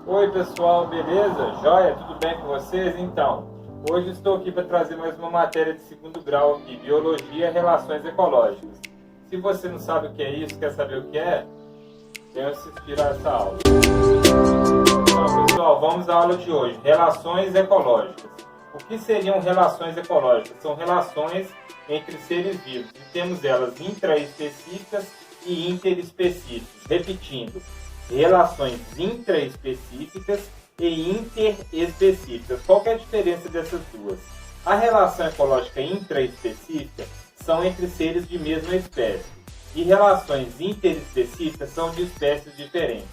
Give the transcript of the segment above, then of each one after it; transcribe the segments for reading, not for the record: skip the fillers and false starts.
Oi pessoal, beleza? Joia? Tudo bem com vocês? Então, hoje estou aqui para trazer mais uma matéria de segundo grau aqui, Biologia e Relações Ecológicas. Se você não sabe o que é isso, quer saber o que é, venha assistir a essa aula. Então pessoal, vamos à aula de hoje, Relações Ecológicas. O que seriam relações ecológicas? São relações entre seres vivos e temos elas intraespecíficas e interespecíficas. Repetindo, relações intraespecíficas e interespecíficas. Qual que é a diferença dessas duas? A relação ecológica intraespecífica são entre seres de mesma espécie e relações interespecíficas são de espécies diferentes.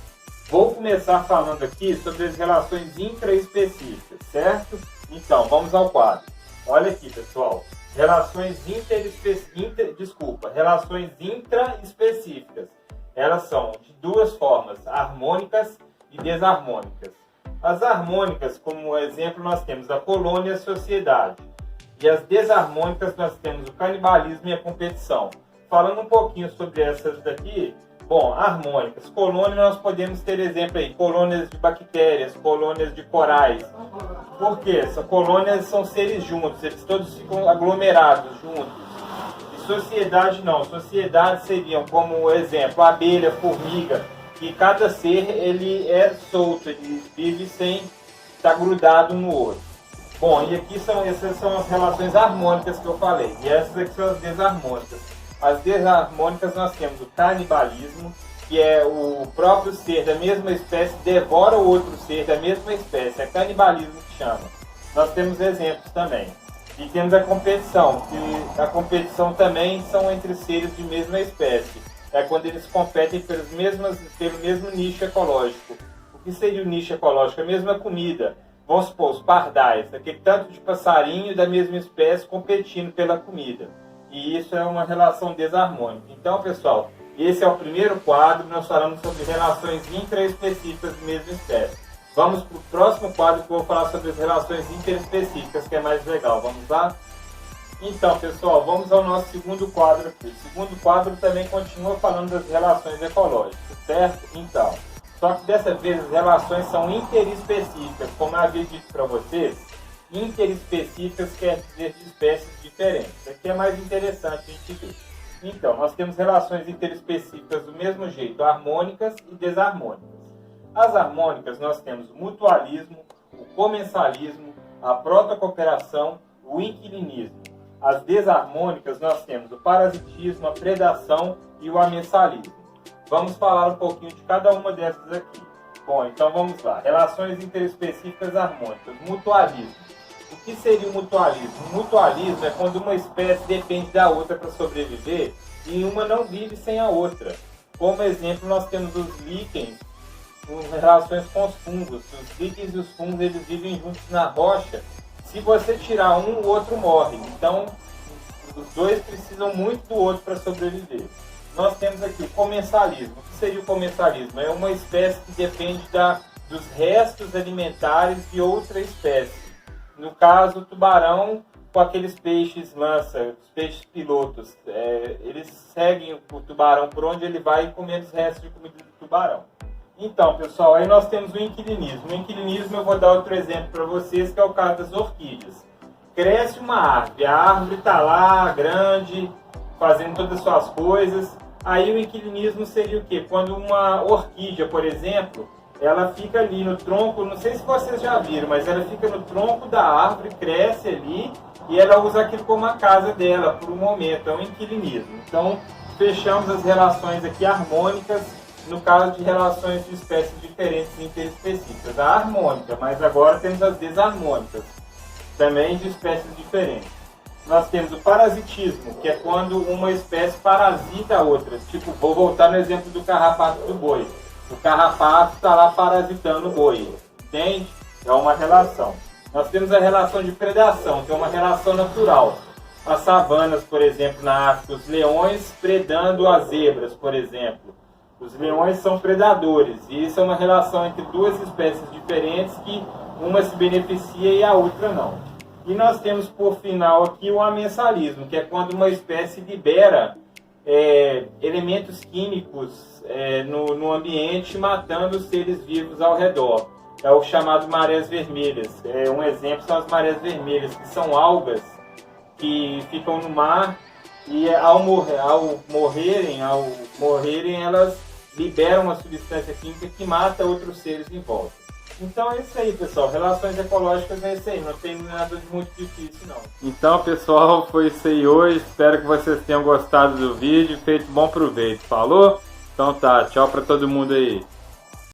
Vou começar falando aqui sobre as relações intraespecíficas, certo? Então, vamos ao quadro. Olha aqui, pessoal. Relações intraespecíficas. Elas são de duas formas, harmônicas e desarmônicas. As harmônicas, como exemplo, nós temos a colônia e a sociedade. E as desarmônicas, nós temos o canibalismo e a competição. Falando um pouquinho sobre essas daqui, bom, harmônicas. Colônia, nós podemos ter exemplo aí, colônias de bactérias, colônias de corais. Por quê? Essas colônias são seres juntos, eles todos ficam aglomerados juntos. Sociedade não, sociedade seriam como exemplo, abelha, formiga, que cada ser ele é solto, ele vive sem estar grudado um no outro. Bom, e aqui essas são as relações harmônicas que eu falei, e essas aqui são as desarmônicas. As desarmônicas nós temos o canibalismo, que é o próprio ser da mesma espécie devora o outro ser da mesma espécie, é canibalismo que chama. Nós temos exemplos também. E temos a competição, que a competição também são entre seres de mesma espécie. É quando eles competem pelo mesmo nicho ecológico. O que seria o nicho ecológico? A mesma comida. Vamos supor, os pardais, aquele tanto de passarinho da mesma espécie competindo pela comida. E isso é uma relação desarmônica. Então, pessoal, esse é o primeiro quadro, nós falamos sobre relações intraespecíficas de mesma espécie. Vamos para o próximo quadro que eu vou falar sobre as relações interespecíficas, que é mais legal. Vamos lá? Então, pessoal, vamos ao nosso segundo quadro aqui. O segundo quadro também continua falando das relações ecológicas, certo? Então, só que dessa vez as relações são interespecíficas. Como eu havia dito para vocês, interespecíficas quer dizer de espécies diferentes. Aqui é mais interessante a gente ver. Então, nós temos relações interespecíficas do mesmo jeito, harmônicas e desarmônicas. As harmônicas nós temos o mutualismo, o comensalismo, a protocooperação, o inquilinismo. As desarmônicas nós temos o parasitismo, a predação e o amensalismo. Vamos falar um pouquinho de cada uma dessas aqui. Bom, então vamos lá. Relações interespecíficas harmônicas. Mutualismo. O que seria o mutualismo? O mutualismo é quando uma espécie depende da outra para sobreviver e uma não vive sem a outra. Como exemplo, nós temos os líquens, com relações com os fungos. Os líquens e os fungos eles vivem juntos na rocha. Se você tirar um, o outro morre. Então, os dois precisam muito do outro para sobreviver. Nós temos aqui o comensalismo. O que seria o comensalismo? É uma espécie que depende dos restos alimentares de outra espécie. No caso, o tubarão com aqueles peixes lança, os peixes pilotos. Eles seguem o tubarão por onde ele vai e comendo os restos de comida do tubarão. Então, pessoal, aí nós temos o inquilinismo. O inquilinismo eu vou dar outro exemplo para vocês, que é o caso das orquídeas. Cresce uma árvore, a árvore está lá, grande, fazendo todas as suas coisas. Aí o inquilinismo seria o quê? Quando uma orquídea, por exemplo, ela fica ali no tronco, não sei se vocês já viram, mas ela fica no tronco da árvore, cresce ali, e ela usa aquilo como a casa dela, por um momento, é um inquilinismo. Então, fechamos as relações aqui harmônicas, no caso de relações de espécies diferentes interespecíficas. A harmônica, mas agora temos as desarmônicas, também de espécies diferentes. Nós temos o parasitismo, que é quando uma espécie parasita a outra. Tipo, vou voltar no exemplo do carrapato do boi. O carrapato está lá parasitando o boi, entende? É uma relação. Nós temos a relação de predação, que é uma relação natural. As savanas, por exemplo, na África, os leões predando as zebras, por exemplo. Os leões são predadores, e isso é uma relação entre duas espécies diferentes que uma se beneficia e a outra não. E nós temos, por final, aqui o amensalismo, que é quando uma espécie libera elementos químicos no ambiente, matando os seres vivos ao redor. é o chamado marés vermelhas. Um exemplo são as marés vermelhas, que são algas que ficam no mar e ao morrerem, elas liberam uma substância química que mata outros seres em volta. Então é isso aí, pessoal. Relações ecológicas é isso aí. Não tem nada de muito difícil, não. Então, pessoal, foi isso aí hoje. Espero que vocês tenham gostado do vídeo. Feito bom proveito. Falou? Então tá. Tchau pra todo mundo aí.